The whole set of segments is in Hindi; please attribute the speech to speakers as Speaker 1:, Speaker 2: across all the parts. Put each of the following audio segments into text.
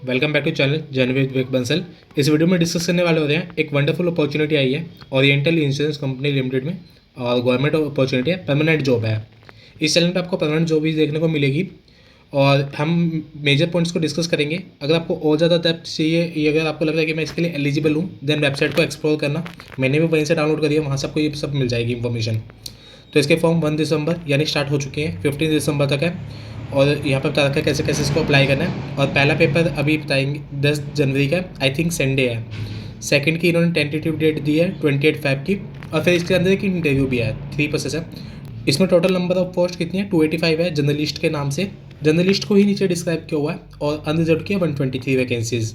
Speaker 1: Welcome back to channel journey with Vivek Bansal. इस वीडियो में डिस्कस करने वाले होते हैं एक वंडरफुल अपॉर्चुनिटी आई है ओरिएंटल इंश्योरेंस कंपनी लिमिटेड में और गवर्नमेंट अपॉर्चुनिटी है, परमानेंट जॉब है। इस चैनल पे आपको परमानेंट जॉब ही देखने को मिलेगी और हम मेजर पॉइंट्स को डिस्कस करेंगे। अगर आपको और ज़्यादा डेप्थ चाहिए या अगर आपको लग रहा है कि मैं इसके लिए एलिजिबल हूँ, देन वेबसाइट को एक्सप्लोर करना। मैंने भी वहीं से डाउनलोड करी है, वहाँ से आपको ये सब मिल जाएगी इन्फॉर्मेशन। तो इसके फॉर्म 1 दिसंबर यानी स्टार्ट हो चुके हैं, 15 दिसंबर तक है और यहाँ पर बता रखा है कैसे कैसे इसको अप्लाई करना है। और पहला पेपर अभी बताएंगे 10 जनवरी का, आई थिंक संडे है। सेकंड की इन्होंने टेंटेटिव डेट दी है 28 फेब की, और फिर इसके अंदर एक इंटरव्यू भी है। 3 प्रोसेस है। इसमें टोटल नंबर ऑफ पोस्ट कितनी है? 285 है जर्नलिस्ट के नाम से। जर्नलिस्ट को ही नीचे डिस्क्राइब किया हुआ है और अनरिजर्व किया 123 वैकेंसीज।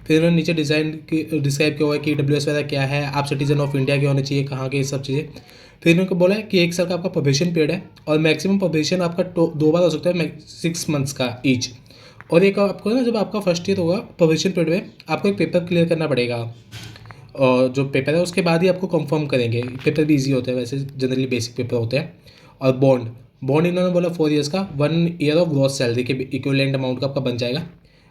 Speaker 1: फिर उन्होंने नीचे डिस्क्राइब किया हुआ है कि WS वगैरह क्या है, आप सिटीजन ऑफ इंडिया के होने चाहिए, कहाँ के, ये सब चीज़ें। फिर इन्होंने बोला है कि 1 साल का आपका प्रोबेशन पीरियड है और मैक्सिमम प्रोबेशन आपका 2 बार हो सकता है, 6 मंथ्स का ईच। और एक आपको ना, जब आपका फर्स्ट ईयर होगा प्रोबेशन पीरियड में, आपको एक पेपर क्लियर करना पड़ेगा और जो पेपर है उसके बाद ही आपको कंफर्म करेंगे। पेपर भी ईजी होता है, वैसे जनरली बेसिक पेपर होते हैं। और बॉन्ड इन्होंने बोला 4 इयर्स का, 1 ईयर ऑफ ग्रॉस सैलरी के इक्विवेलेंट अमाउंट का आपका बन जाएगा।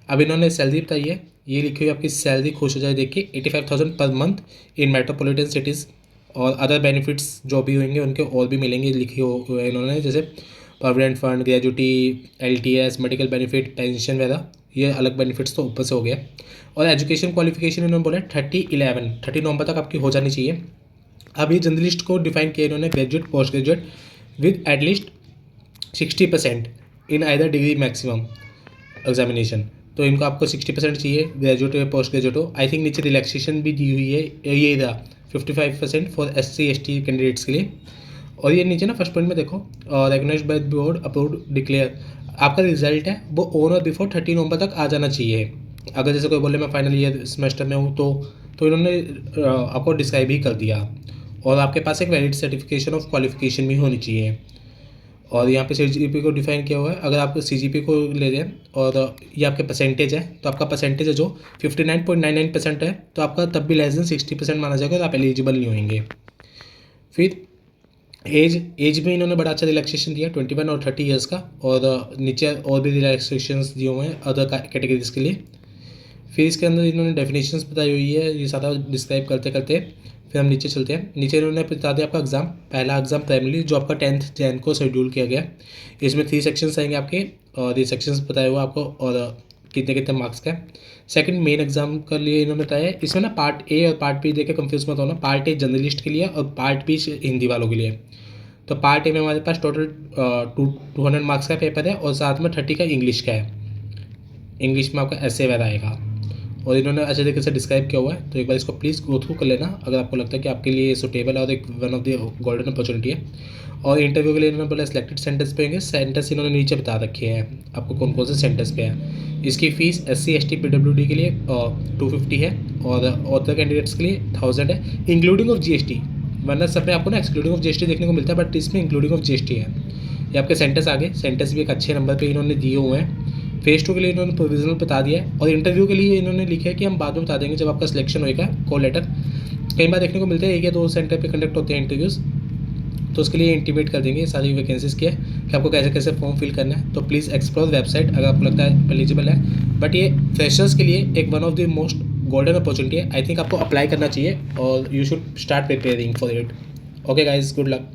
Speaker 1: अब इन्होंने सैलरी बताई है, ये लिखी हुई आपकी सैलरी, खुश हो जाए देख के, 85,000 per month in metropolitan cities. और अदर बेनिफिट्स जो भी होंगे उनके और भी मिलेंगे, लिखी हुए है इन्होंने, जैसे provident fund, gratuity, LTS, medical benefit, pension वगैरह। ये अलग बेनिफिट्स तो ऊपर से हो गया। और एजुकेशन क्वालिफिकेशन इन्होंने बोला 30 नवंबर तक आपकी हो जानी चाहिए। अब ये जर्नलिस्ट को डिफाइन किया इन्होंने, graduate, post graduate with at least 60% in either degree maximum examination. तो इनको आपको 60% चाहिए, ग्रेजुएट या पोस्ट ग्रेजुएट हो। आई थिंक नीचे रिलैक्सेशन भी दी हुई है, ये था 55% फॉर SC/ST कैंडिडेट्स के लिए। और ये नीचे ना फर्स्ट पॉइंट में देखो, recognized by board, approved, declare. आपका रिजल्ट है वो ऑन और बिफोर 30 नवंबर तक आ जाना चाहिए। अगर जैसे कोई बोले मैं फाइनल ईयर सेमेस्टर में हूँ, तो इन्होंने आपको डिस्क्राइब ही कर दिया। और आपके पास एक वैलिड सर्टिफिकेशन ऑफ क्वालिफिकेशन भी होनी चाहिए। और यहाँ पे CGP को डिफाइन किया हुआ है। अगर आप CGP को ले लें और ये आपके परसेंटेज है, तो आपका परसेंटेज है जो 59.99% है, तो आपका तब भी लेस देन 60% माना जाएगा और आप एलिजिबल नहीं होंगे। फिर एज में इन्होंने बड़ा अच्छा रिलैक्सेशन दिया, 21 और 30 ईयर्स का। और नीचे और भी रिलैक्सेशन दिए हुए हैं अदर कैटेगरीज के लिए। फिर इसके अंदर इन्होंने डेफिनेशंस बताई हुई है, ये सारा डिस्क्राइब करते करते फिर हम नीचे चलते हैं। नीचे इन्होंने बता दिया आपका एग्ज़ाम। पहला एग्ज़ाम प्राइमरी जो आपका 10 जैन को शेड्यूल किया गया। इसमें 3 सेक्शंस आएंगे आपके और ये सेक्शंस बताए हुआ आपको और कितने कितने मार्क्स का है। सेकंड मेन एग्जाम के लिए इन्होंने बताया है, इसमें ना पार्ट ए और पार्ट बी देके कंफ्यूज मत होना। पार्ट ए जर्नलिस्ट के लिए और पार्ट बी हिंदी वालों के लिए। तो पार्ट ए में हमारे पास टोटल 200 मार्क्स का पेपर है और साथ में 30 का इंग्लिश का है। इंग्लिश में आपका ऐसे वगैरह आएगा और इन्होंने अच्छे तरीके से डिस्क्राइब किया हुआ है। तो एक बार इसको प्लीज़ गो थ्रू कर लेना अगर आपको लगता है कि आपके लिए सुटेबल है और एक one of the golden opportunity है। और इंटरव्यू के लिए इन्होंने बोला सिलेक्टेड सेंटर्स पे होंगे। सेंटर्स इन्होंने नीचे बता रखे हैं आपको कौन कौन से सेंटर्स पे है। इसकी फ़ीस SC/ST PWD के लिए 250 है और अदर कैंडिडेट्स के लिए 1000 है, इंक्लूडिंग ऑफ GST। वरना सब में आपको ना एक्सक्लूडिंग ऑफ GST देखने को मिलता है, बट इसमें इंक्लूडिंग ऑफ GST है। ये आपके सेंटर्स आगे, सेंटर्स भी एक अच्छे नंबर पे इन्होंने दिए हुए हैं। फेज 2 के लिए इन्होंने प्रोविजनल बता दिया है और इंटरव्यू के लिए इन्होंने लिखा है कि हम बाद में बता देंगे जब आपका सिलेक्शन होएगा, कॉल लेटर। कई बार देखने को मिलते हैं 1 या 2 सेंटर पे कंडक्ट होते हैं इंटरव्यूज़, तो उसके लिए इंटीमेट कर देंगे सारी वैकेंसीज़ की है कि आपको कैसे कैसे फॉर्म फिल करना है। तो प्लीज़ एक्सप्लोर वेबसाइट अगर आपको लगता है एलिजिबल है। बट ये फ्रेशर्स के लिए एक one of the most golden opportunity है। आई थिंक आपको अप्लाई करना चाहिए और you should start preparing for it. Okay guys, good luck.